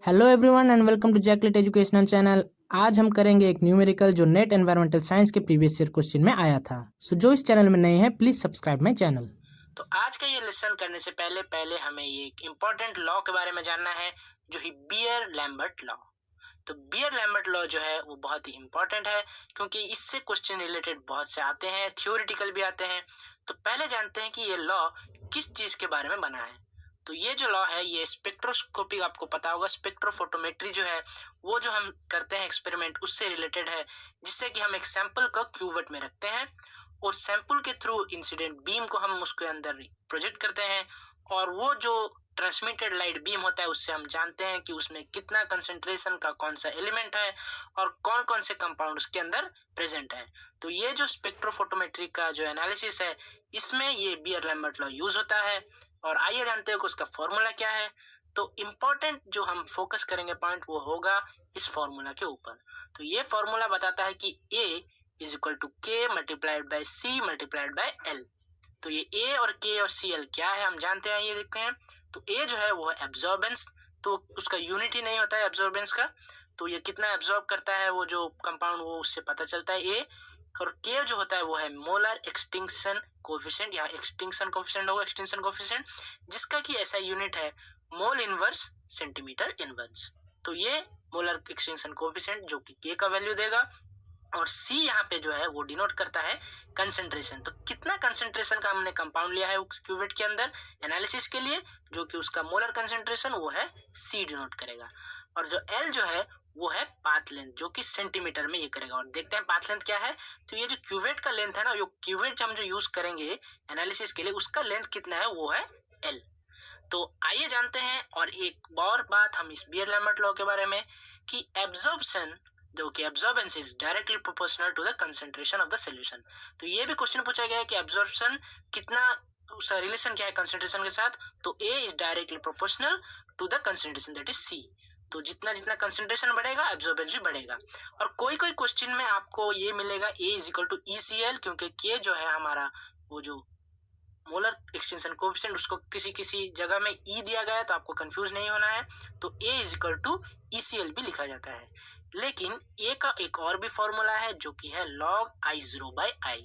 Hello everyone and welcome to Jacklet educational channel. आज हम करेंगे एक न्यूमेरिकल जो नेट एनवायरमेंटल साइंस के प्रीवियस ईयर क्वेश्चन में आया था। सो जो इस चैनल में नए हैं प्लीज सब्सक्राइब माय चैनल। तो आज का ये लेसन करने से पहले पहले हमें ये एक इम्पोर्टेंट लॉ के बारे में जानना है, जो ही बियर लैम्बर्ट लॉ। तो बियर लैम्बर्ट लॉ जो है वो बहुत ही इम्पोर्टेंट है, क्योंकि इससे क्वेश्चन रिलेटेड बहुत से आते हैं, थ्योरेटिकल भी आते हैं। तो पहले जानते हैं कि ये लॉ किस चीज के बारे में बना है। तो ये जो लॉ है ये स्पेक्ट्रोस्कोपी, आपको पता होगा स्पेक्ट्रोफोटोमेट्री जो है वो जो हम करते हैं एक्सपेरिमेंट उससे रिलेटेड है, जिससे कि हम एक सैंपल को क्यूवेट में रखते हैं और सैंपल के थ्रू इंसिडेंट बीम को हम उसके अंदर प्रोजेक्ट करते हैं, और वो जो ट्रांसमिटेड लाइट बीम होता है उससे हम जानते हैं कि उसमें कितना कंसंट्रेशन का कौन सा एलिमेंट है और कौन कौन से कंपाउंड उसके अंदर प्रेजेंट है। तो ये जो स्पेक्ट्रोफोटोमेट्री का जो एनालिसिस है इसमें ये बियर लैम्बर्ट लॉ यूज होता है। और आइए जानते हैं कि उसका फॉर्मूला क्या है। तो इम्पोर्टेंट जो हम फोकस करेंगे पॉइंट वो होगा इस फॉर्मूला के ऊपर। तो ये फॉर्मूला बताता है कि A is equal to K multiplied by C multiplied by L. तो ये A और K और Cl क्या है हम जानते हैं, ये देखते हैं। तो A जो है वो है एब्जॉर्बेंस, तो उसका यूनिट ही नहीं होता है एब्जॉर्बेंस का। तो ये कितना एब्जॉर्ब करता है वो जो कंपाउंड वो उससे पता चलता है A। और K जो होता है वो है मोलर एक्सटिंक्शन कोफिशिएंट, या एक्सटिंक्शन कोफिशिएंट होगा, एक्सटिंक्शन कोफिशिएंट, जिसका की ऐसा यूनिट है मोल इनवर्स सेंटीमीटर इनवर्स। तो ये मोलर एक्सटिंक्शन कोफिशिएंट जो कि K का वैल्यू देगा। और C यहाँ पे जो है वो डिनोट करता है कंसंट्रेशन। तो कितना कंसंट्रेशन का हमने कंपाउंड लिया है उस क्यूवेट के अंदर एनालिसिस के लिए, जो कि उसका मोलर कंसंट्रेशन वो है C डिनोट करेगा। और जो L जो है वो है पाथ लेंथ, जो कि सेंटीमीटर में ये करेगा। और देखते हैं पाथ लेंथ क्या है। तो ये जो क्यूवेट का लेंथ है ना, ये क्यूवेट हम जो यूज करेंगे एनालिसिस के लिए उसका लेंथ कितना है वो है L। तो आइए जानते हैं और एक और बात हम इस बियर लैम्बर्ट लॉ के बारे में, कि एब्जॉर्प्शन जो कि absorbance is directly proportional to the concentration of the solution. तो ये भी क्वेश्चन पूछा गया है कि एब्जॉर्प्शन कितना, उसका रिलेशन क्या है कंसंट्रेशन के साथ। तो A is directly proportional to the concentration that is C। तो जितना जितना कंसंट्रेशन बढ़ेगा एब्जॉर्बेंस भी बढ़ेगा। और कोई कोई क्वेश्चन में आपको ये मिलेगा A is equal to ECl, क्योंकि K जो है हमारा वो जो मोलर एक्सटेंशन कोएफिशिएंट उसको किसी किसी जगह में ई दिया गया है, तो आपको कंफ्यूज नहीं होना है। तो A is equal to ECl भी लिखा जाता है। लेकिन A का एक और भी फॉर्मूला है जो कि है log I0 बाय I।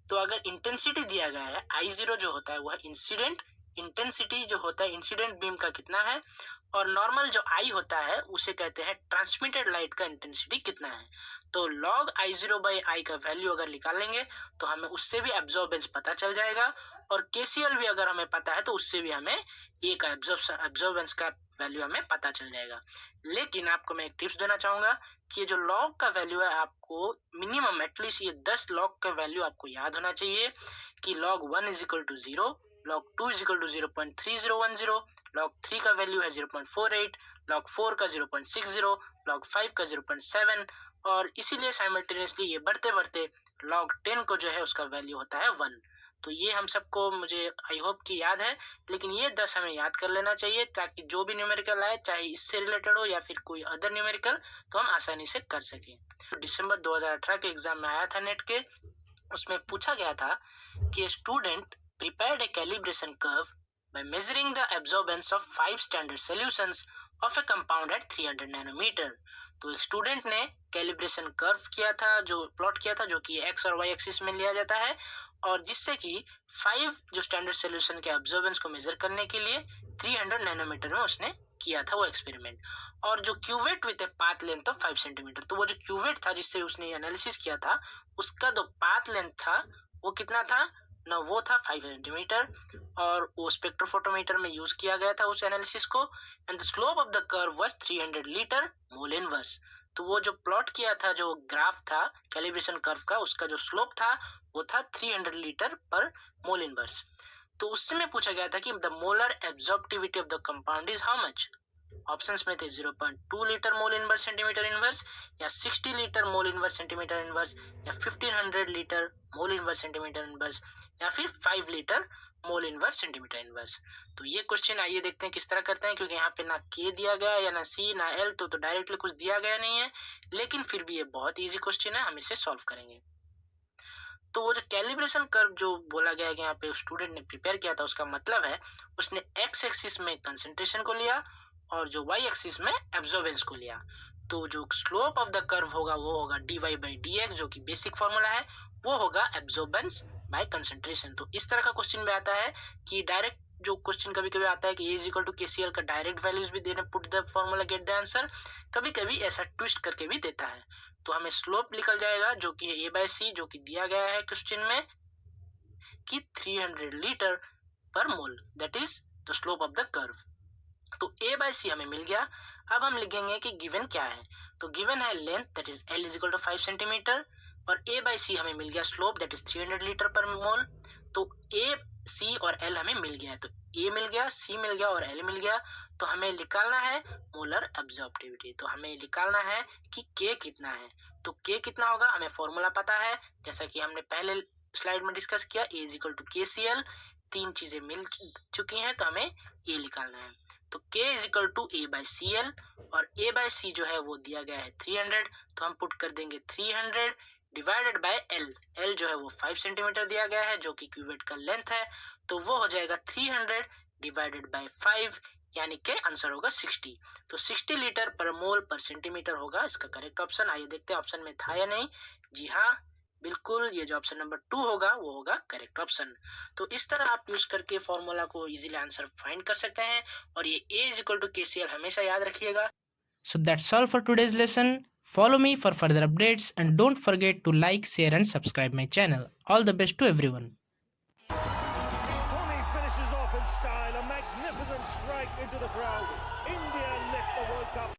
तो अगर इंटेंसिटी दिया गया है I0 जो होता है वह इंसिडेंट इंटेंसिटी जो होता है इंसिडेंट बीम का कितना है, और नॉर्मल जो I होता है उसे कहते हैं ट्रांसमिटेड लाइट का इंटेंसिटी कितना है। तो log I0 बाय I का वैल्यू अगर निकालेंगे तो हमें उससे भी एब्जॉर्बेंस पता चल जाएगा, और KCl भी अगर हमें पता है तो उससे भी हमें A का एब्जॉर्बेंस का वैल्यू हमें पता चल जाएगा। लेकिन आपको मैं एक टिप्स देना चाहूंगा कि ये जो लॉग का वैल्यू है आपको मिनिमम एटलीस्ट ये 10 लॉग का वैल्यू आपको याद होना चाहिए, कि log 1 is equal to 0, log 2 is equal to 0.3010, log 3 का वैल्यू है 0.48, log 4 का 0.60, log 5 का 0.7, और इसीलिए साइमल्टेनियसली ये बढ़ते बढ़ते log 10 को जो है उसका वैल्यू होता है 1। तो ये हम सबको मुझे आई होप कि याद है, लेकिन ये 10 हमें याद कर लेना चाहिए ताकि जो भी न्यूमेरिकल आए चाहे इससे रिलेटेड हो या फिर कोई अदर न्यूमेरिकल, तो हम आसानी से कर सकें। तो दिसंबर 2018 के एग्जाम में आया था नेट के, उसमें पूछा गया था कि student prepared A calibration curve by measuring the absorbance of 5 standard solutions of a compound at 300 nanometre. तो एक स्टूडेंट ने कैलिब्रेशन कर्व किया था, जो प्लॉट किया था, जो कि एक्स और वाई एक्सिस में लिया जाता है, और जिससे कि 5 जो स्टैंडर्ड सॉल्यूशन के एब्जॉर्बेंस को मेजर करने के लिए 300 नैनोमीटर में उसने किया था वो एक्सपेरिमेंट। और जो cuvette with a path length of 5 centimetre, तो वो जो क्यूवेट था जिससे उसने एनालिसिस किया था उसका जो पाथ लेंथ था वो कितना था ना, वो था 5 सेंटीमीटर, और वो स्पेक्ट्रोफोटोमीटर में यूज किया गया था उस एनालिसिस को। And the slope of the curve was 300 litre mole inverse. तो वो जो प्लॉट किया था जो ग्राफ था कैलिब्रेशन कर्व का, उसका जो स्लोप था वो था 300 लीटर पर मोल इनवर्स। तो उससे में पूछा गया था कि the molar absorptivity of the compound is how much. Options में थे 0.2 litre mole inverse centimetre inverse, या 60 litre mole inverse centimetre inverse, या 1500 litre mole inverse centimetre inverse, या फिर 5 litre mole inverse centimetre inverse. तो ये क्वेश्चन आइए देखते हैं किस तरह करते हैं, क्योंकि यहाँ पे ना के दिया गया या ना सी ना एल, तो डायरेक्टली कुछ दिया गया नहीं है, लेकिन फिर भी ये बहुत इजी क्वेश्चन है, हम इसे सॉल्व करेंगे। तो वो जो कैलिब्रेशन कर्व जो बोला गया है कि यहाँ पे स्टूडेंट ने प्रिपेयर किया था, उसका मतलब है उसने एक्स एक्सिस में कंसंट्रेशन को लिया और जो y एक्सिस में एब्जॉर्बेंस को लिया। तो जो स्लोप ऑफ द कर्व होगा वो होगा dy बाई dx, जो कि बेसिक फॉर्मूला है, वो होगा एब्जॉर्बेंस बाय कंसंट्रेशन। तो इस तरह का क्वेश्चन में आता है कि डायरेक्ट जो क्वेश्चन कभी कभी आता है कि A is equal to KCL का डायरेक्ट वैल्यूज भी देने, put the formula get the answer, कभी कभी ऐसा ट्विस्ट करके भी देता है। तो हमें स्लोप निकल जाएगा जो कि A बाय C, जो कि दिया गया है क्वेश्चन में कि 300 litre per mole, that is the slope of the curve. तो A बाय C हमें मिल गया। अब हम लिखेंगे कि गिवन क्या है। तो गिवन है length, that is L is equal to 5 centimetre, और A बाय C हमें मिल गया slope, that is 300 litre per मोल। तो A, C और L हमें मिल गया है। तो A मिल गया, C मिल गया और L मिल गया। तो हमें निकालना है मोलर एब्जॉर्प्टिविटी। तो हमें निकालना है कि K कितना है। तो K कितना होगा, हमें फॉर्मूला पता है, जैसा कि हमने पहले स्लाइड में डिस्कस किया, A is equal to KCL। तीन चीजें मिल चुकी हैं तो हमें A निकालना है। तो K is equal to A by CL, और A बाई C जो है वो दिया गया है 300, तो हम पुट कर देंगे 300 डिवाइडेड बाय L। L जो है वो 5 सेंटीमीटर दिया गया है, जो कि क्यूवेट का लेंथ है। तो वो हो जाएगा 300 डिवाइडेड बाय 5, यानी कि आंसर होगा 60। तो 60 लीटर पर मोल पर सेंटीमीटर होगा इसका करेक्ट ऑप्शन। आइए देखते हैं ऑप्शन में था या नहीं। जी हाँ, बिल्कुल, ये जो ऑप्शन नंबर 2 होगा वो होगा करेक्ट ऑप्शन। तो इस तरह आप यूज करके फॉर्मूला को इजीली आंसर फाइंड कर सकते हैं, और ये A is equal to KCL हमेशा याद रखिएगा। So that's all for today's lesson. Follow me for further updates and don't forget to like, share and subscribe my channel. All the best to everyone.